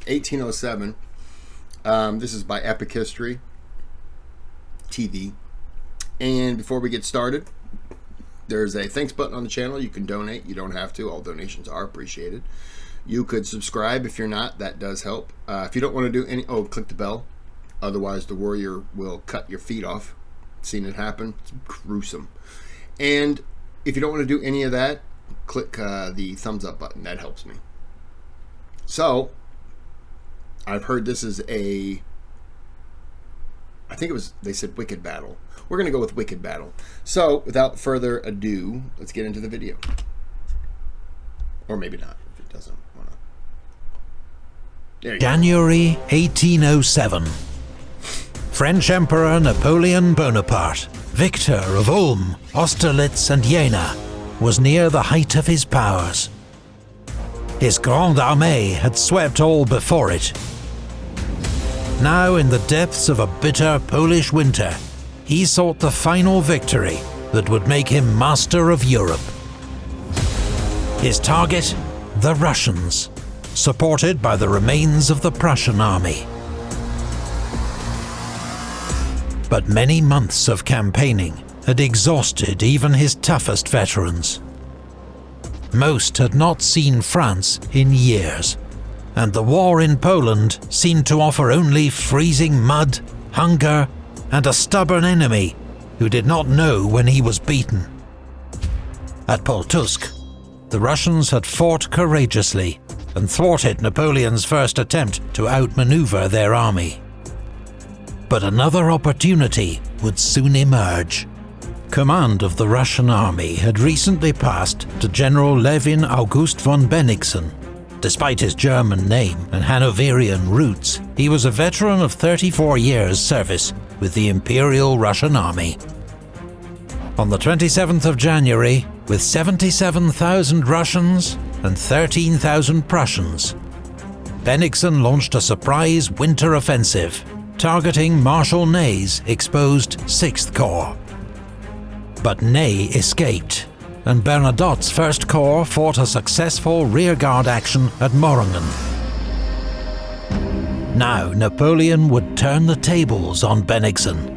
1807. This is by Epic History TV. And before we get started, there's a thanks button on the channel. You can donate. You don't have to. All donations are appreciated. You could subscribe if you're not. That does help. If you don't want to do any... Oh, click the bell. Otherwise, the warrior will cut your feet off. Seen it happen. It's gruesome. And if you don't want to do any of that, click the thumbs up button. That helps me. So, I've heard this is a... I think it was... They said Wicked Battle. We're going to go with Wicked Battle. So, without further ado, let's get into the video. Or maybe not, if it doesn't want to. There you go. January 1807. French Emperor Napoleon Bonaparte, victor of Ulm, Austerlitz and Jena, was near the height of his powers. His Grande Armée had swept all before it. Now, in the depths of a bitter Polish winter, he sought the final victory that would make him master of Europe. His target? The Russians, supported by the remains of the Prussian army. But many months of campaigning had exhausted even his toughest veterans. Most had not seen France in years, and the war in Poland seemed to offer only freezing mud, hunger, and a stubborn enemy who did not know when he was beaten. At Poltusk, the Russians had fought courageously and thwarted Napoleon's first attempt to outmaneuver their army. But another opportunity would soon emerge. Command of the Russian army had recently passed to General Levin August von Bennigsen. Despite his German name and Hanoverian roots, he was a veteran of 34 years' service with the Imperial Russian Army. On the 27th of January, with 77,000 Russians and 13,000 Prussians, Bennigsen launched a surprise winter offensive, targeting Marshal Ney's exposed 6th Corps. But Ney escaped, and Bernadotte's 1st Corps fought a successful rearguard action at Moringen. Now Napoleon would turn the tables on Bennigsen.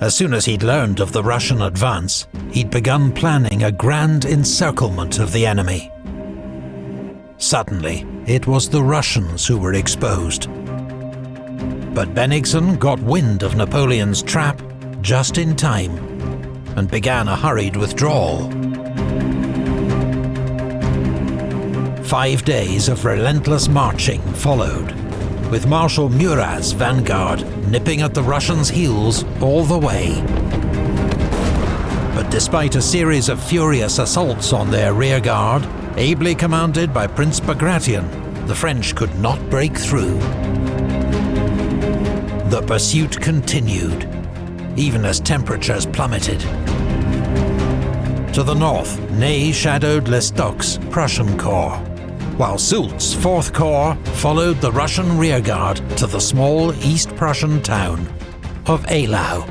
As soon as he'd learned of the Russian advance, he'd begun planning a grand encirclement of the enemy. Suddenly, it was the Russians who were exposed. But Bennigsen got wind of Napoleon's trap just in time and began a hurried withdrawal. 5 days of relentless marching followed, with Marshal Murat's vanguard nipping at the Russians' heels all the way. But despite a series of furious assaults on their rearguard, ably commanded by Prince Bagration, the French could not break through. The pursuit continued, even as temperatures plummeted. To the north, Ney shadowed Lestocq's Prussian Corps, while Soult's 4th Corps followed the Russian rearguard to the small East Prussian town of Eylau.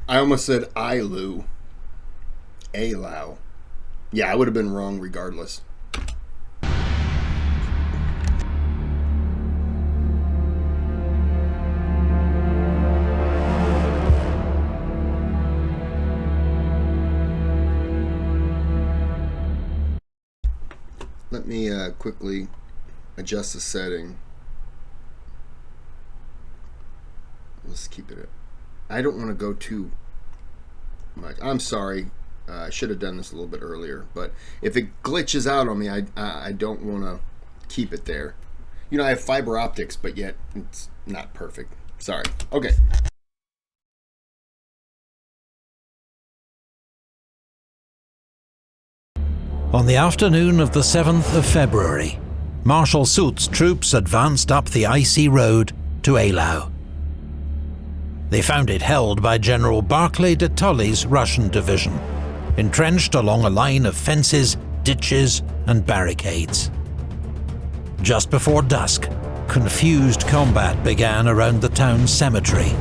I almost said Eylau. Eylau. Yeah, I would have been wrong regardless. Let me quickly adjust the setting. Let's keep it at... I don't want to go too much. I'm sorry. I should have done this a little bit earlier. But if it glitches out on me, I don't want to keep it there. You know, I have fiber optics, but yet it's not perfect. Sorry. Okay. On the afternoon of the 7th of February, Marshal Soult's troops advanced up the icy road to Eylau. They found it held by General Barclay de Tolly's Russian division, entrenched along a line of fences, ditches and barricades. Just before dusk, confused combat began around the town's cemetery.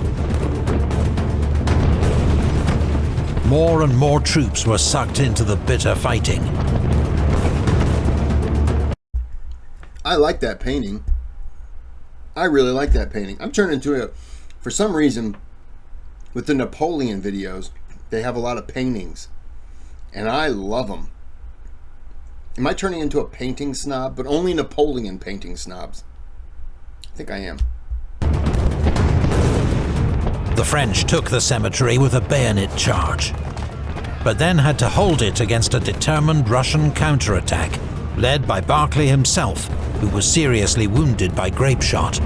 More and more troops were sucked into the bitter fighting. I like that painting. I really like that painting. I'm turning into a, for some reason, with the Napoleon videos, they have a lot of paintings, and I love them. Am I turning into a painting snob? But only Napoleon painting snobs. I think I am. The French took the cemetery with a bayonet charge, but then had to hold it against a determined Russian counterattack, led by Barclay himself, who was seriously wounded by grape shot.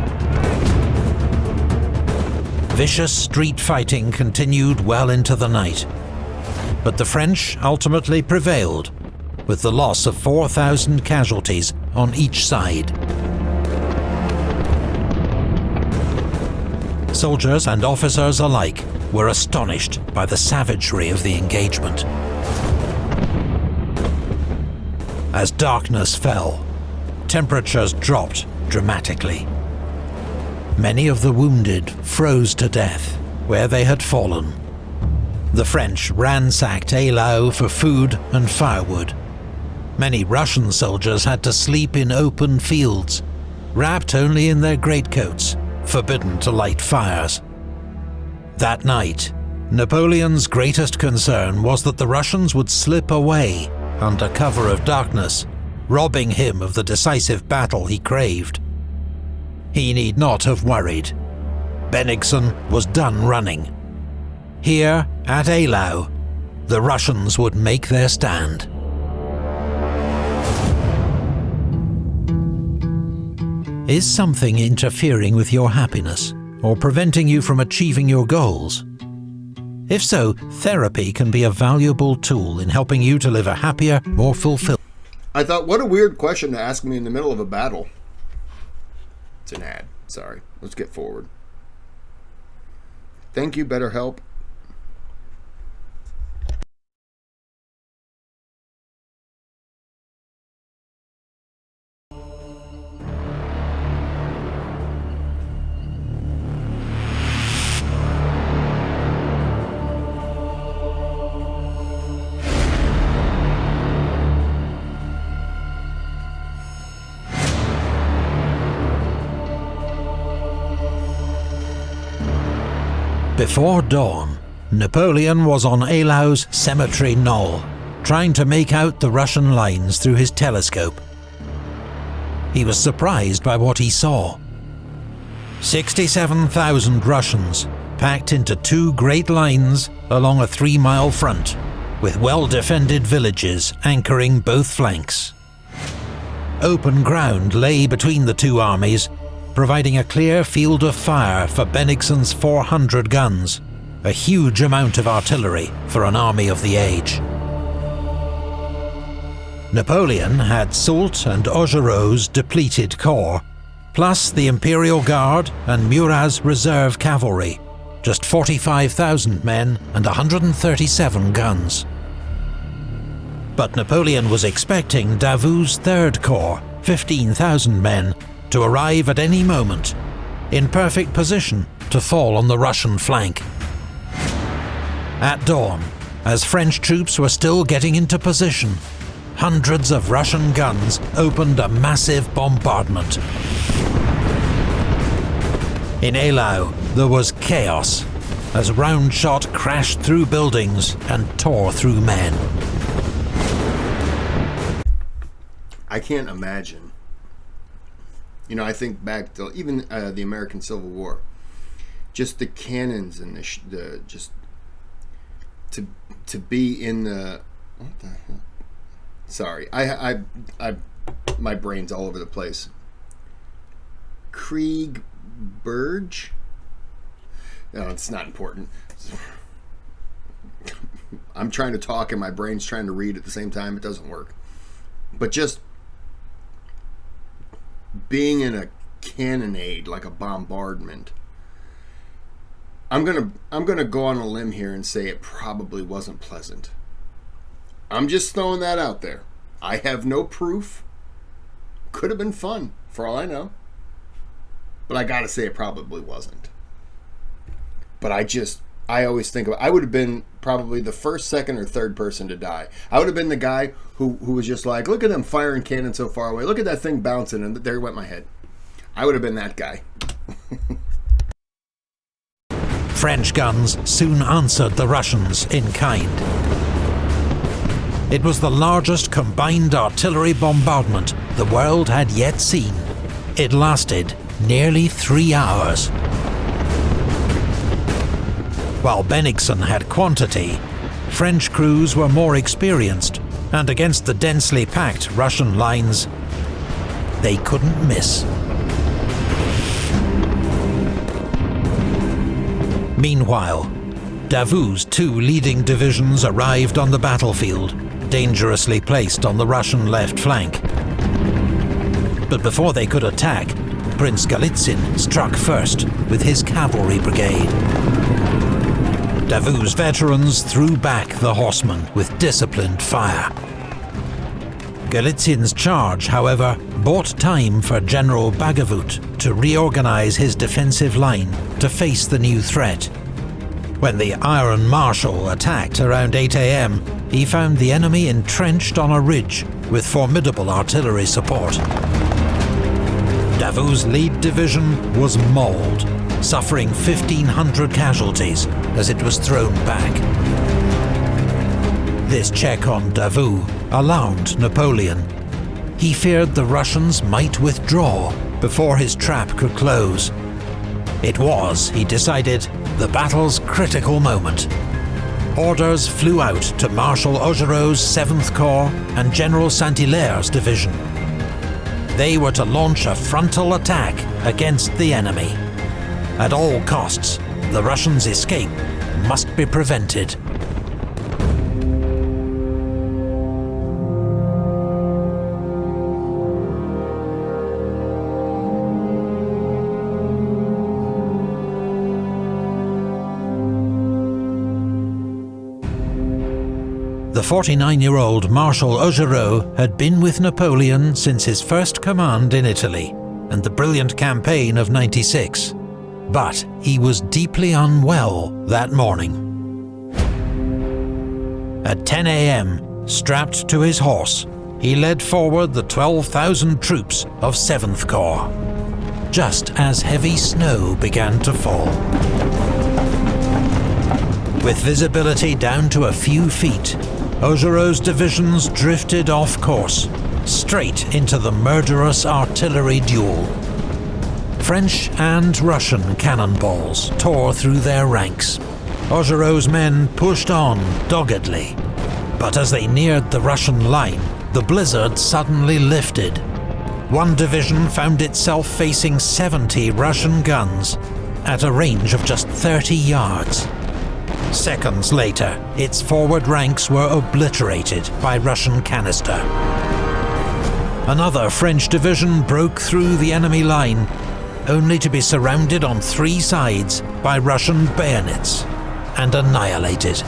Vicious street fighting continued well into the night, but the French ultimately prevailed, with the loss of 4,000 casualties on each side. Soldiers and officers alike were astonished by the savagery of the engagement. As darkness fell, temperatures dropped dramatically. Many of the wounded froze to death where they had fallen. The French ransacked Eylau for food and firewood. Many Russian soldiers had to sleep in open fields, wrapped only in their greatcoats, forbidden to light fires. That night, Napoleon's greatest concern was that the Russians would slip away under cover of darkness, robbing him of the decisive battle he craved. He need not have worried. Bennigsen was done running. Here, at Eylau, the Russians would make their stand. Is something interfering with your happiness, or preventing you from achieving your goals? If so, therapy can be a valuable tool in helping you to live a happier, more fulfilled. I thought, what a weird question to ask me in the middle of a battle. It's an ad. Sorry. Let's get forward. Thank you, BetterHelp. Before dawn, Napoleon was on Eylau's cemetery knoll, trying to make out the Russian lines through his telescope. He was surprised by what he saw. 67,000 Russians packed into two great lines along a 3-mile front, with well-defended villages anchoring both flanks. Open ground lay between the two armies, providing a clear field of fire for Bennigsen's 400 guns, a huge amount of artillery for an army of the age. Napoleon had Soult and Augereau's depleted corps, plus the Imperial Guard and Murat's reserve cavalry, just 45,000 men and 137 guns. But Napoleon was expecting Davout's Third Corps, 15,000 men, to arrive at any moment, in perfect position to fall on the Russian flank. At dawn, as French troops were still getting into position, hundreds of Russian guns opened a massive bombardment. In Eylau, there was chaos, as round shot crashed through buildings and tore through men. I can't imagine. You know, I think back to even the American Civil War, just the cannons and the just to be in the, what the hell? Sorry, I my brain's all over the place. Kriegberg? No, it's not important. I'm trying to talk and my brain's trying to read at the same time. It doesn't work. But just being in a cannonade, like a bombardment, I'm gonna go on a limb here and say it probably wasn't pleasant. I'm just throwing that out there. I have no proof. Could have been fun, for all I know. But I gotta say it probably wasn't. But I I always think of, I would have been probably the first, second, or third person to die. I would have been the guy who was just like, look at them firing cannon so far away. Look at that thing bouncing, and there went my head. I would have been that guy. French guns soon answered the Russians in kind. It was the largest combined artillery bombardment the world had yet seen. It lasted nearly 3 hours. While Bennigsen had quantity, French crews were more experienced, and against the densely packed Russian lines, they couldn't miss. Meanwhile, Davout's 2 leading divisions arrived on the battlefield, dangerously placed on the Russian left flank. But before they could attack, Prince Golitsyn struck first with his cavalry brigade. Davout's veterans threw back the horsemen with disciplined fire. Golitsyn's charge, however, bought time for General Davout to reorganize his defensive line to face the new threat. When the Iron Marshal attacked around 8 AM, he found the enemy entrenched on a ridge with formidable artillery support. Davout's lead division was mauled, suffering 1,500 casualties as it was thrown back. This check on Davout alarmed Napoleon. He feared the Russians might withdraw before his trap could close. It was, he decided, the battle's critical moment. Orders flew out to Marshal Augereau's 7th Corps and General Saint-Hilaire's division. They were to launch a frontal attack against the enemy. At all costs, the Russians' escape must be prevented. The 49-year-old Marshal Augereau had been with Napoleon since his first command in Italy and the brilliant campaign of '96. But he was deeply unwell that morning. At 10 AM, strapped to his horse, he led forward the 12,000 troops of 7th Corps, just as heavy snow began to fall. With visibility down to a few feet, Augereau's divisions drifted off course, straight into the murderous artillery duel. French and Russian cannonballs tore through their ranks. Augereau's men pushed on doggedly, but as they neared the Russian line, the blizzard suddenly lifted. One division found itself facing 70 Russian guns at a range of just 30 yards. Seconds later, its forward ranks were obliterated by Russian canister. Another French division broke through the enemy line, only to be surrounded on 3 sides by Russian bayonets and annihilated.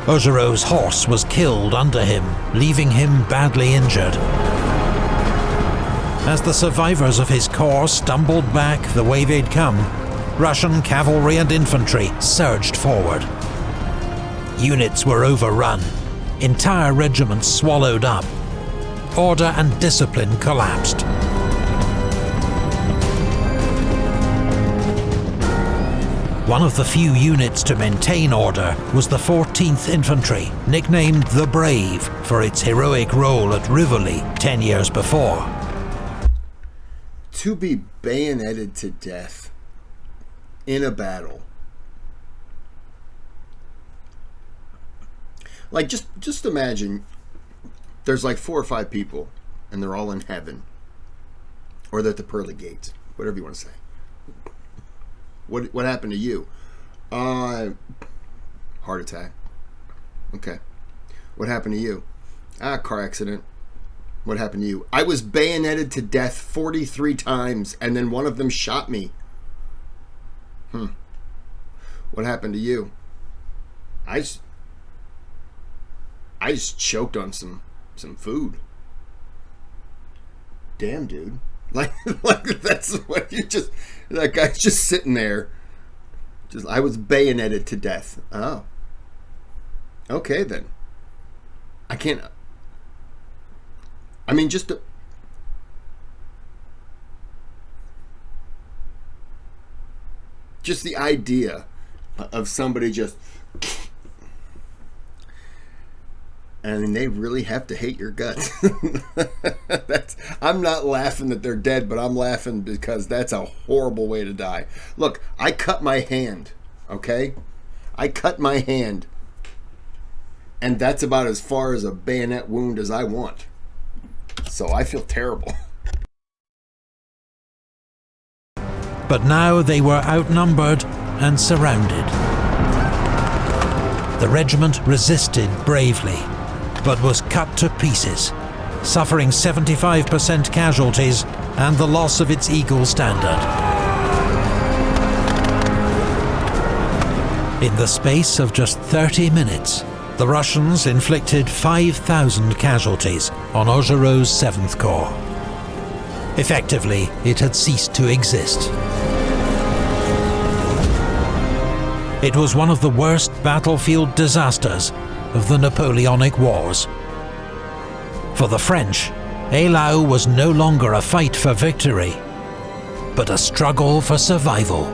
Augereau's horse was killed under him, leaving him badly injured. As the survivors of his corps stumbled back the way they'd come, Russian cavalry and infantry surged forward. Units were overrun, entire regiments swallowed up. Order and discipline collapsed. One of the few units to maintain order was the 14th Infantry, nicknamed the Brave for its heroic role at Rivoli 10 years before. To be bayoneted to death in a battle. Like, just imagine there's like 4 or 5 people and they're all in heaven, or they're at the pearly gates, whatever you want to say. What happened to you? Heart attack. Okay. What happened to you? Car accident. What happened to you? I was bayoneted to death 43 times and then one of them shot me. What happened to you? I just choked on some food. Damn, dude. Like that's what you just... That guy's just sitting there I was bayoneted to death. Oh. Okay, then. I can't... I mean, just the idea of somebody just... And they really have to hate your guts. I'm not laughing that they're dead, but I'm laughing because that's a horrible way to die. Look, I cut my hand, okay? I cut my hand. And that's about as far as a bayonet wound as I want. So I feel terrible. But now they were outnumbered and surrounded. The regiment resisted bravely, but was cut to pieces, suffering 75% casualties and the loss of its Eagle standard. In the space of just 30 minutes, the Russians inflicted 5,000 casualties on Augereau's 7th Corps. Effectively, it had ceased to exist. It was one of the worst battlefield disasters of the Napoleonic Wars. For the French, Eylau was no longer a fight for victory, but a struggle for survival.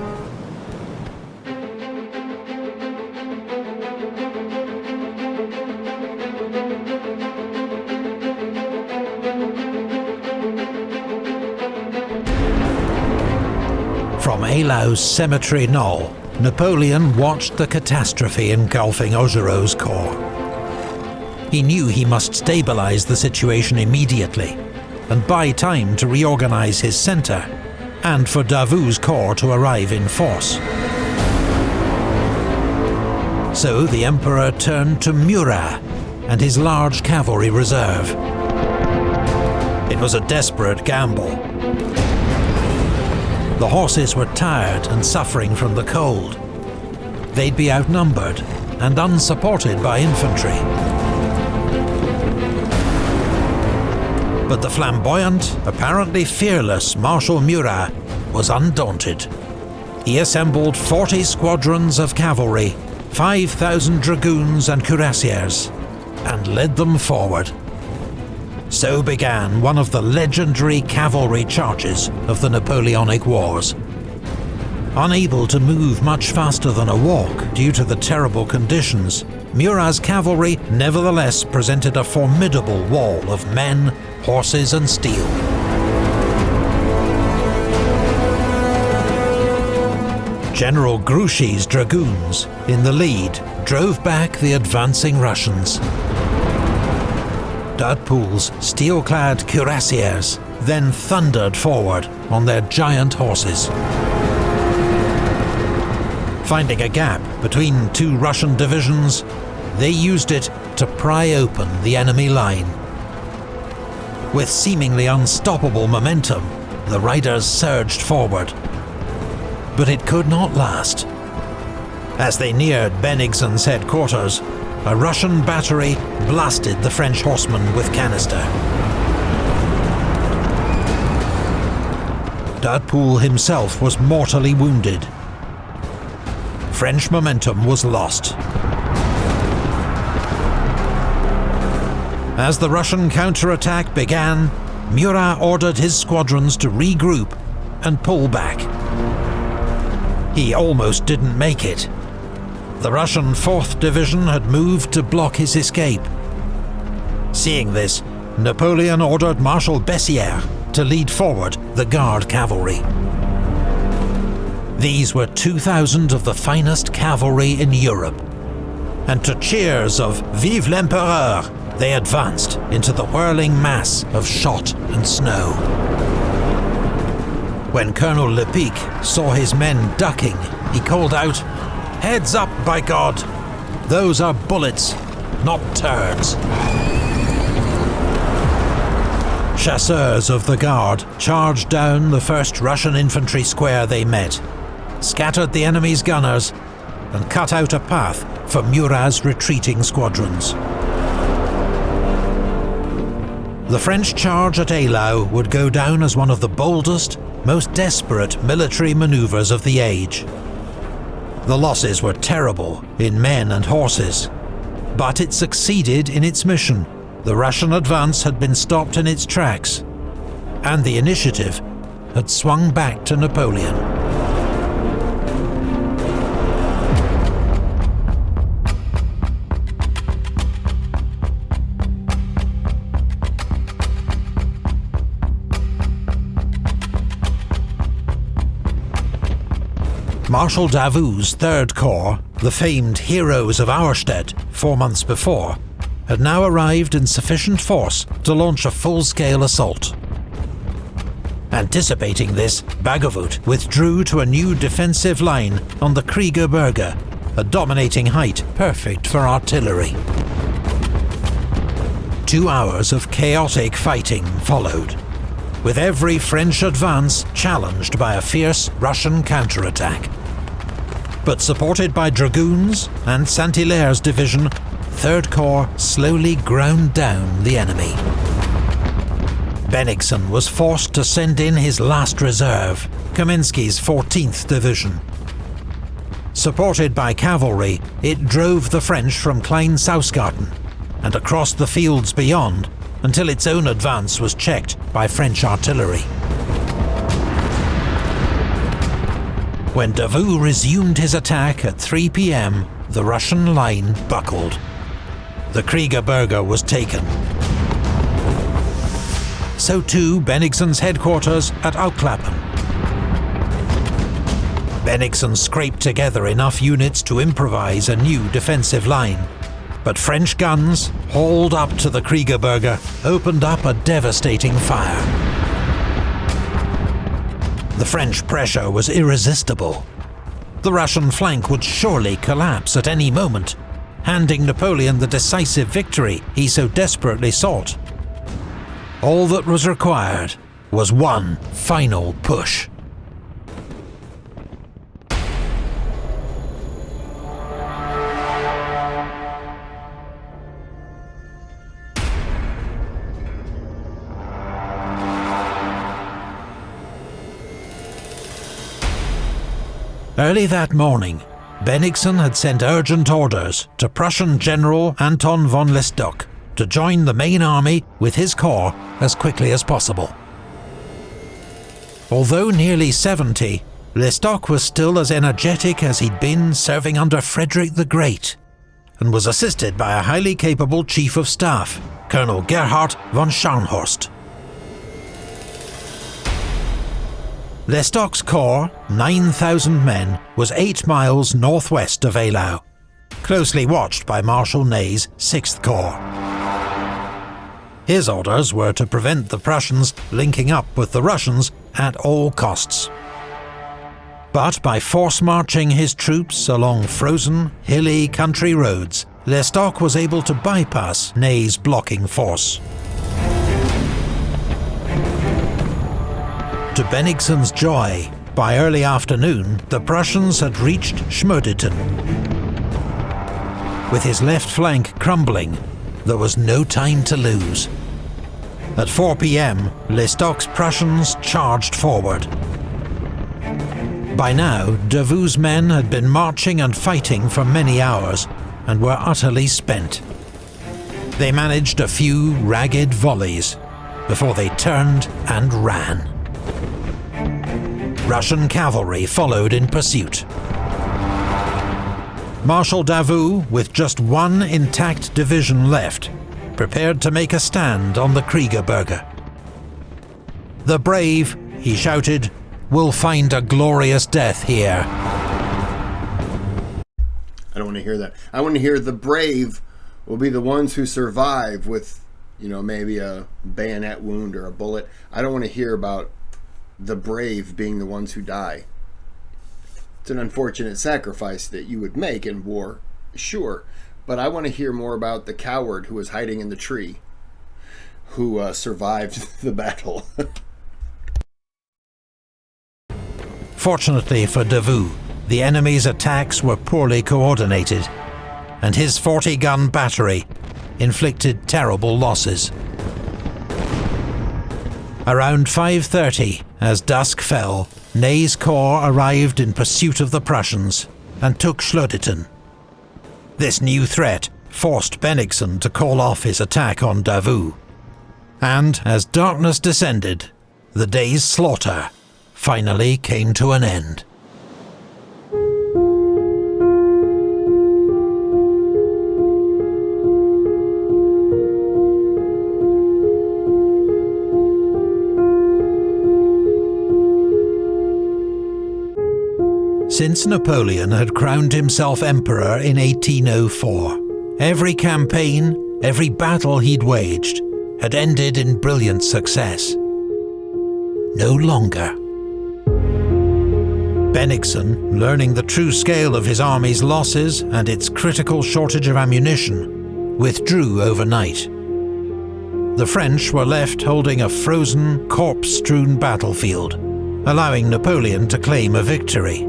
From Eylau's cemetery knoll, Napoleon watched the catastrophe engulfing Augereau's corps. He knew he must stabilize the situation immediately and buy time to reorganize his center and for Davout's corps to arrive in force. So the Emperor turned to Murat and his large cavalry reserve. It was a desperate gamble. The horses were tired and suffering from the cold. They'd be outnumbered and unsupported by infantry. But the flamboyant, apparently fearless Marshal Murat was undaunted. He assembled 40 squadrons of cavalry, 5,000 dragoons and cuirassiers, and led them forward. So began one of the legendary cavalry charges of the Napoleonic Wars. Unable to move much faster than a walk due to the terrible conditions, Murat's cavalry nevertheless presented a formidable wall of men, horses and steel. General Grouchy's dragoons, in the lead, drove back the advancing Russians. Davout's steel-clad cuirassiers then thundered forward on their giant horses. Finding a gap between two Russian divisions, they used it to pry open the enemy line. With seemingly unstoppable momentum, the riders surged forward. But it could not last. As they neared Bennigsen's headquarters, a Russian battery blasted the French horsemen with canister. Davout himself was mortally wounded. French momentum was lost. As the Russian counterattack began, Murat ordered his squadrons to regroup and pull back. He almost didn't make it. The Russian 4th Division had moved to block his escape. Seeing this, Napoleon ordered Marshal Bessières to lead forward the Guard cavalry. These were 2,000 of the finest cavalry in Europe, and to cheers of "Vive l'Empereur!" they advanced into the whirling mass of shot and snow. When Colonel Lepic saw his men ducking, he called out, "Heads up, by God! Those are bullets, not turds." Chasseurs of the Guard charged down the first Russian infantry square they met, scattered the enemy's gunners, and cut out a path for Murat's retreating squadrons. The French charge at Eylau would go down as one of the boldest, most desperate military maneuvers of the age. The losses were terrible in men and horses, but it succeeded in its mission. The Russian advance had been stopped in its tracks, and the initiative had swung back to Napoleon. Marshal Davout's Third Corps, the famed heroes of Auerstedt 4 months before, had now arrived in sufficient force to launch a full-scale assault. Anticipating this, Davout withdrew to a new defensive line on the Kriegerberge, a dominating height perfect for artillery. 2 hours of chaotic fighting followed, with every French advance challenged by a fierce Russian counterattack. But supported by dragoons and Saint-Hilaire's division, Third Corps slowly ground down the enemy. Bennigsen was forced to send in his last reserve, Kaminsky's 14th Division. Supported by cavalry, it drove the French from Klein-Sausgarten and across the fields beyond until its own advance was checked by French artillery. When Davout resumed his attack at 3 p.m, the Russian line buckled. The Kriegerberge was taken. So too Bennigsen's headquarters at Auklappen. Bennigsen scraped together enough units to improvise a new defensive line, but French guns, hauled up to the Kriegerberge, opened up a devastating fire. The French pressure was irresistible. The Russian flank would surely collapse at any moment, handing Napoleon the decisive victory he so desperately sought. All that was required was one final push. Early that morning, Bennigsen had sent urgent orders to Prussian General Anton von Lestock to join the main army with his corps as quickly as possible. Although nearly 70, Lestock was still as energetic as he'd been serving under Frederick the Great, and was assisted by a highly capable Chief of Staff, Colonel Gerhard von Scharnhorst. Lestock's corps, 9,000 men, was 8 miles northwest of Eylau, closely watched by Marshal Ney's 6th Corps. His orders were to prevent the Prussians linking up with the Russians at all costs. But by force-marching his troops along frozen, hilly country roads, Lestock was able to bypass Ney's blocking force. To Bennigsen's joy, by early afternoon, the Prussians had reached Schmödeten. With his left flank crumbling, there was no time to lose. At 4 p.m, Lestock's Prussians charged forward. By now, Davout's men had been marching and fighting for many hours, and were utterly spent. They managed a few ragged volleys, before they turned and ran. Russian cavalry followed in pursuit. Marshal Davout, with just one intact division left, prepared to make a stand on the Kriegerberge. "The brave," he shouted, "will find a glorious death here." I don't want to hear that. I want to hear the brave will be the ones who survive with, maybe a bayonet wound or a bullet. I don't want to hear about the brave being the ones who die. It's an unfortunate sacrifice that you would make in war, sure, but I want to hear more about the coward who was hiding in the tree, who survived the battle. Fortunately for Davout, the enemy's attacks were poorly coordinated, and his 40-gun battery inflicted terrible losses. Around 5:30, as dusk fell, Ney's corps arrived in pursuit of the Prussians, and took Schluditten. This new threat forced Bennigsen to call off his attack on Davout. And as darkness descended, the day's slaughter finally came to an end. Since Napoleon had crowned himself emperor in 1804, every campaign, every battle he'd waged, had ended in brilliant success. No longer. Bennigsen, learning the true scale of his army's losses and its critical shortage of ammunition, withdrew overnight. The French were left holding a frozen, corpse-strewn battlefield, allowing Napoleon to claim a victory.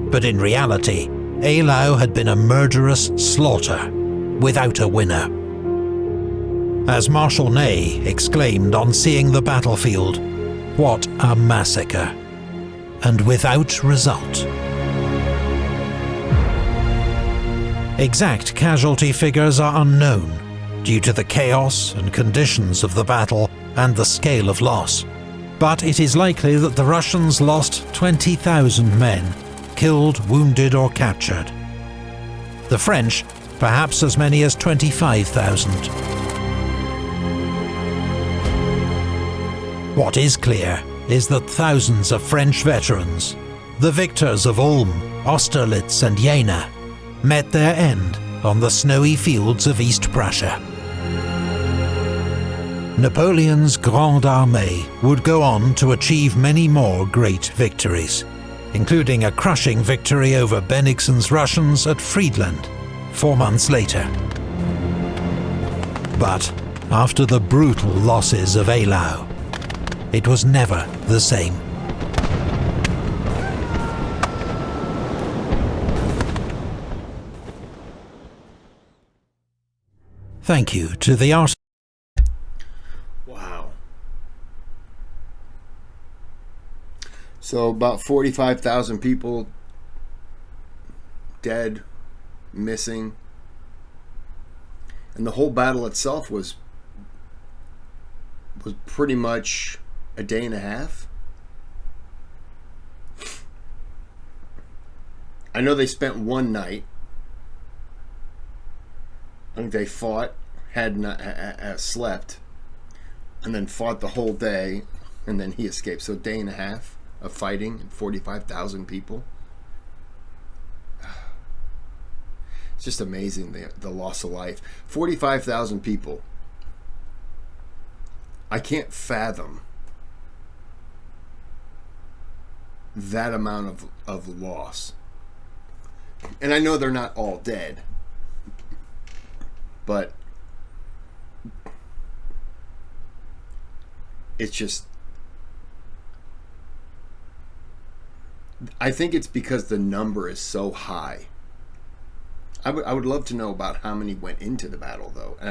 But in reality, Eylau had been a murderous slaughter, without a winner. As Marshal Ney exclaimed on seeing the battlefield, "What a massacre!" and without result. Exact casualty figures are unknown, due to the chaos and conditions of the battle and the scale of loss. But it is likely that the Russians lost 20,000 men, killed, wounded or captured. The French, perhaps as many as 25,000. What is clear is that thousands of French veterans, the victors of Ulm, Austerlitz and Jena, met their end on the snowy fields of East Prussia. Napoleon's Grande Armée would go on to achieve many more great victories, including a crushing victory over Bennigsen's Russians at Friedland 4 months later. But after the brutal losses of Eylau, it was never the same. Thank you to the art. Wow. So about 45,000 people dead, missing. And the whole battle itself was pretty much a day and a half. I know they spent one night. I think they fought, had not slept, and then fought the whole day, and then he escaped. So a day and a half of fighting and 45,000 people. It's just amazing, the loss of life. 45,000 people. I can't fathom that amount of loss. And I know they're not all dead, but it's just, I think it's because the number is so high. I would love to know about how many went into the battle, though. And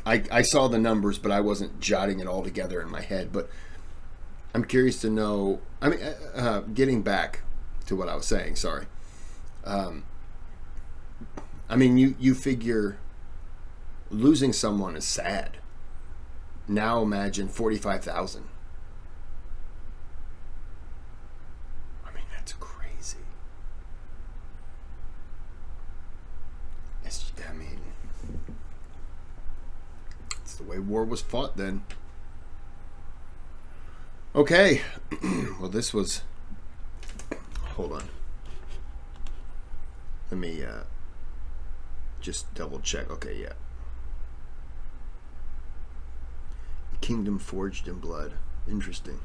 I saw the numbers, but I wasn't jotting it all together in my head. But I'm curious to know, I mean, getting back to what I was saying, sorry. I mean, you figure losing someone is sad. Now imagine 45,000. I mean, that's crazy. It's the way war was fought then. Okay. Well, this was... Hold on. Let me just double check. Okay, yeah. Kingdom forged in blood. Interesting.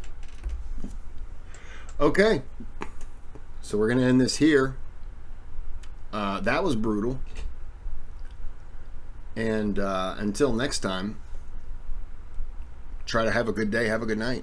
Okay. So we're going to end this here. That was brutal. And until next time, try to have a good day. Have a good night.